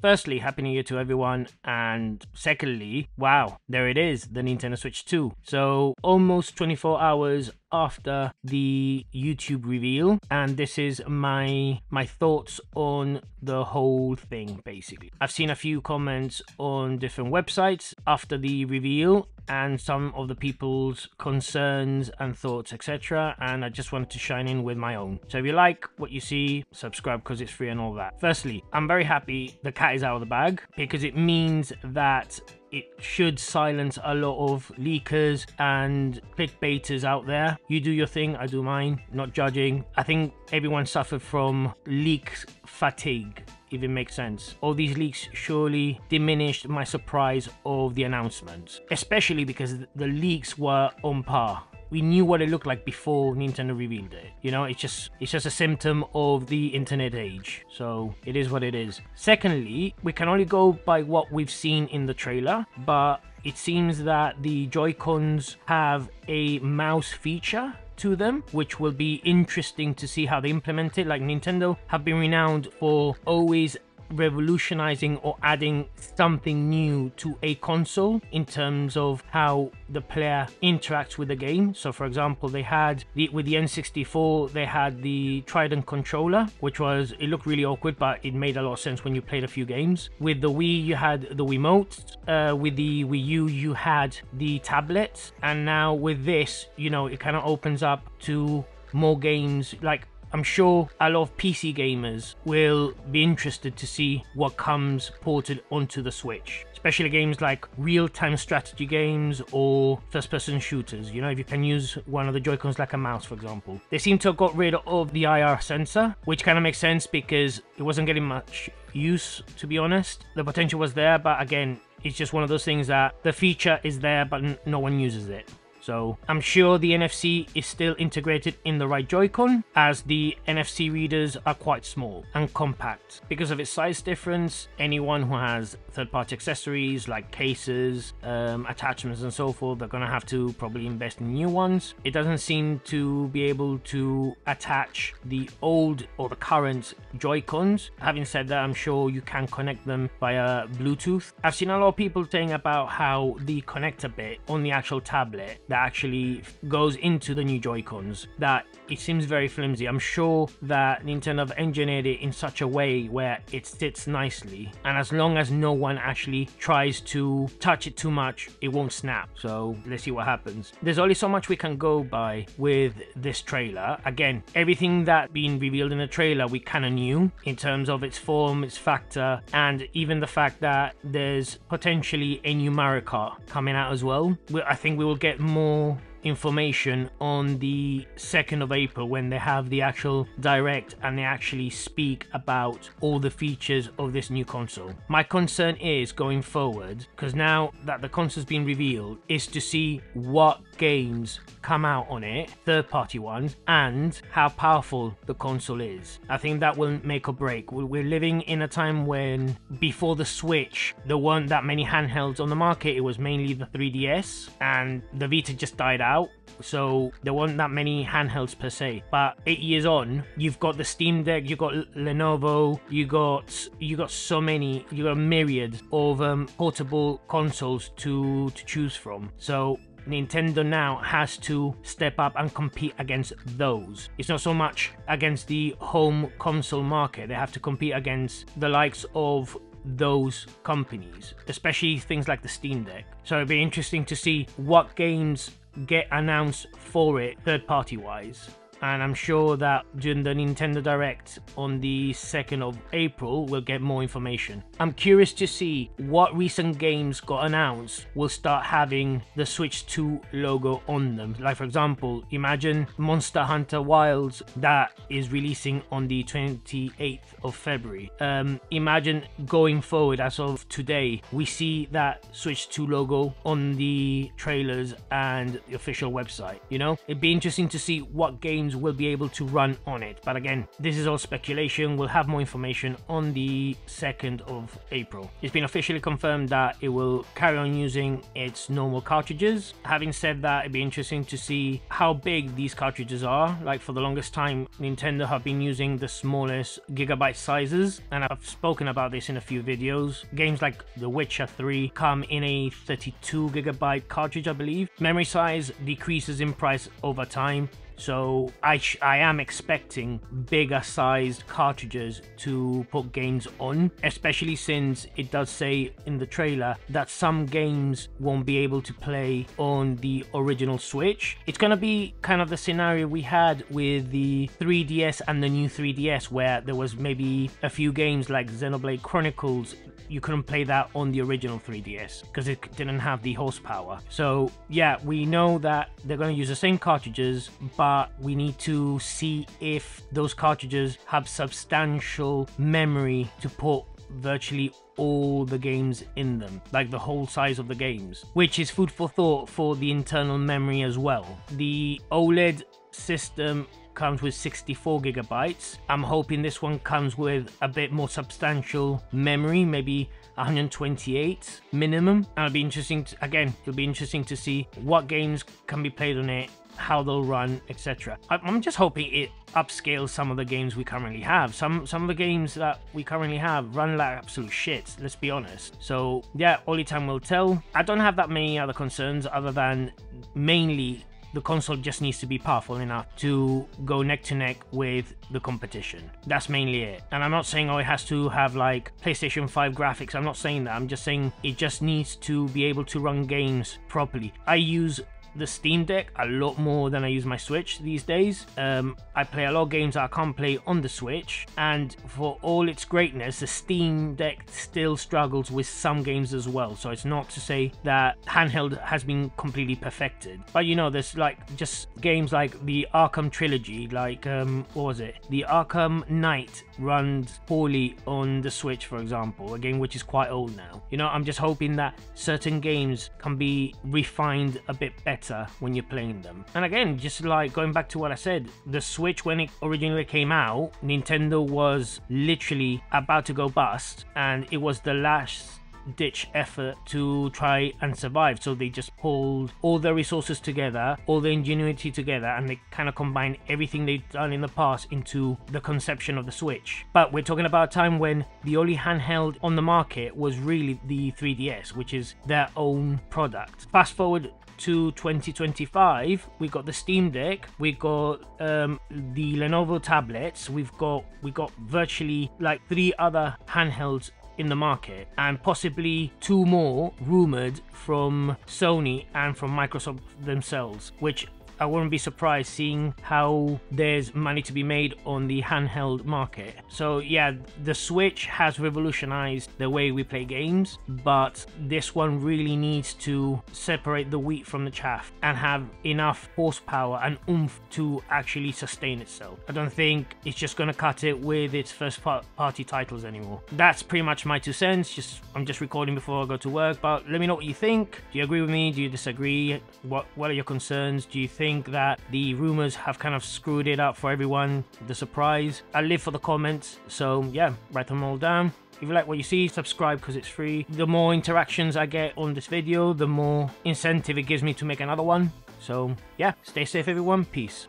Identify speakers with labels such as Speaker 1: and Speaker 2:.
Speaker 1: firstly, Happy New Year to everyone, and secondly, wow, there it is, the Nintendo Switch 2. So almost 24 hours after the YouTube reveal, and this is my thoughts on the whole thing. Basically, I've seen a few comments on different websites after the reveal and some of the people's concerns and thoughts, etc., and I just wanted to shine in with my own. So if you like what you see, subscribe because it's free and all that. Firstly, I'm very happy the cat is out of the bag, because it means that it should silence a lot of leakers and clickbaiters out there. You do your thing, I do mine, not judging. I think everyone suffered from leak fatigue, if it makes sense. All these leaks surely diminished my surprise of the announcement, especially because the leaks were on par. We knew what it looked like before Nintendo revealed it. You know, it's just a symptom of the internet age. So it is what it is. Secondly, we can only go by what we've seen in the trailer, but it seems that the Joy-Cons have a mouse feature to them, which will be interesting to see how they implement it. Like, Nintendo have been renowned for always revolutionizing or adding something new to a console in terms of how the player interacts with the game. So for example, they had with the N64, they had the Trident controller, which it looked really awkward, but it made a lot of sense when you played a few games. With the Wii, you had the Wiimotes. With the Wii U, you had the tablets, and now with this, you know, it kind of opens up to more games. Like, I'm sure a lot of PC gamers will be interested to see what comes ported onto the Switch, especially games like real-time strategy games or first-person shooters. You know, if you can use one of the Joy-Cons like a mouse, for example. They seem to have got rid of the IR sensor, which kind of makes sense because it wasn't getting much use, to be honest. The potential was there, but again, it's just one of those things that the feature is there, but no one uses it. So I'm sure the NFC is still integrated in the right Joy-Con, as the NFC readers are quite small and compact. Because of its size difference, anyone who has third-party accessories like cases, attachments and so forth, they're gonna have to probably invest in new ones. It doesn't seem to be able to attach the old or the current Joy-Cons. Having said that, I'm sure you can connect them via Bluetooth. I've seen a lot of people saying about how the connector bit on the actual tablet that actually goes into the new Joy-Cons, that it seems very flimsy. I'm sure that Nintendo have engineered it in such a way where it sits nicely, and as long as no one actually tries to touch it too much, it won't snap. So let's see what happens. There's only so much we can go by with this trailer. Again, everything that being revealed in the trailer we kind of knew in terms of its form, its factor, and even the fact that there's potentially a new Mario Kart coming out as well. I think we will get more information on the 2nd of April when they have the actual direct and they actually speak about all the features of this new console. My concern is going forward, because now that the console's been revealed, is to see what games come out on it, third-party ones, and how powerful the console is. I think that will make or break. We're living in a time when, before the Switch, there weren't that many handhelds on the market. It was mainly the 3DS, and the Vita just died out, so there weren't that many handhelds per se. But 8 years on, you've got the Steam Deck, you've got Lenovo, you got so many, you got a myriad of portable consoles to choose from. So Nintendo now has to step up and compete against those. It's not so much against the home console market. They have to compete against the likes of those companies, especially things like the Steam Deck. So it'd be interesting to see what games get announced for it third-party wise. And I'm sure that during the Nintendo Direct on the 2nd of April, we'll get more information. I'm curious to see what recent games got announced will start having the Switch 2 logo on them. Like, for example, imagine Monster Hunter Wilds that is releasing on the 28th of February. Imagine going forward, as of today, we see that Switch 2 logo on the trailers and the official website. You know, it'd be interesting to see what games games will be able to run on it. But again, this is all speculation. We'll have more information on the 2nd of April. It's been officially confirmed that it will carry on using its normal cartridges. Having said that, it'd be interesting to see how big these cartridges are. Like, for the longest time, Nintendo have been using the smallest gigabyte sizes, and I've spoken about this in a few videos. Games like The Witcher 3 come in a 32 gigabyte cartridge, I believe. Memory size decreases in price over time, so I am expecting bigger sized cartridges to put games on, especially since it does say in the trailer that some games won't be able to play on the original Switch. It's going to be kind of the scenario we had with the 3DS and the new 3DS, where there was maybe a few games like Xenoblade Chronicles. You couldn't play that on the original 3DS because it didn't have the horsepower. So yeah, we know that they're going to use the same cartridges, but we need to see if those cartridges have substantial memory to put virtually all the games in them, like the whole size of the games, which is food for thought for the internal memory as well. The OLED system comes with 64 gigabytes. I'm hoping this one comes with a bit more substantial memory, maybe 128 minimum. And it'll be interesting to, again, it'll be interesting to see what games can be played on it, how they'll run, etc. I'm just hoping it upscales some of the games we currently have. Some of the games that we currently have run like absolute shit, let's be honest. So yeah, only time will tell. I don't have that many other concerns other than mainly the console just needs to be powerful enough to go neck to neck with the competition. That's mainly it. And I'm not saying, oh, it has to have like PlayStation 5 graphics. I'm not saying that. I'm just saying it just needs to be able to run games properly. I use the Steam Deck a lot more than I use my Switch these days. I play a lot of games that I can't play on the Switch, and for all its greatness, the Steam Deck still struggles with some games as well. So it's not to say that handheld has been completely perfected, but you know, there's like just games like the Arkham trilogy, like what was it, the Arkham Knight runs poorly on the Switch, for example, a game which is quite old now. You know, I'm just hoping that certain games can be refined a bit better when you're playing them. And again, just like going back to what I said, the Switch, when it originally came out, Nintendo was literally about to go bust, and it was the last ditch effort to try and survive. So they just pulled all their resources together, all the ingenuity together, and they kind of combined everything they've done in the past into the conception of the Switch. But we're talking about a time when the only handheld on the market was really the 3DS, which is their own product. Fast forward to 2025, we got the Steam Deck, we got the Lenovo tablets, we got virtually like 3 other handhelds in the market, and possibly 2 more rumored from Sony and from Microsoft themselves, which I wouldn't be surprised seeing how there's money to be made on the handheld market. So yeah, the Switch has revolutionized the way we play games, but this one really needs to separate the wheat from the chaff and have enough horsepower and oomph to actually sustain itself. I don't think it's just going to cut it with its first party titles anymore. That's pretty much my 2 cents. I'm just recording before I go to work, but let me know what you think. Do you agree with me? Do you disagree? What are your concerns? Do you think that the rumors have kind of screwed it up for everyone, the surprise? I live for the comments, so yeah, write them all down. If you like what you see, subscribe because it's free. The more interactions I get on this video, the more incentive it gives me to make another one. So yeah, stay safe everyone, peace.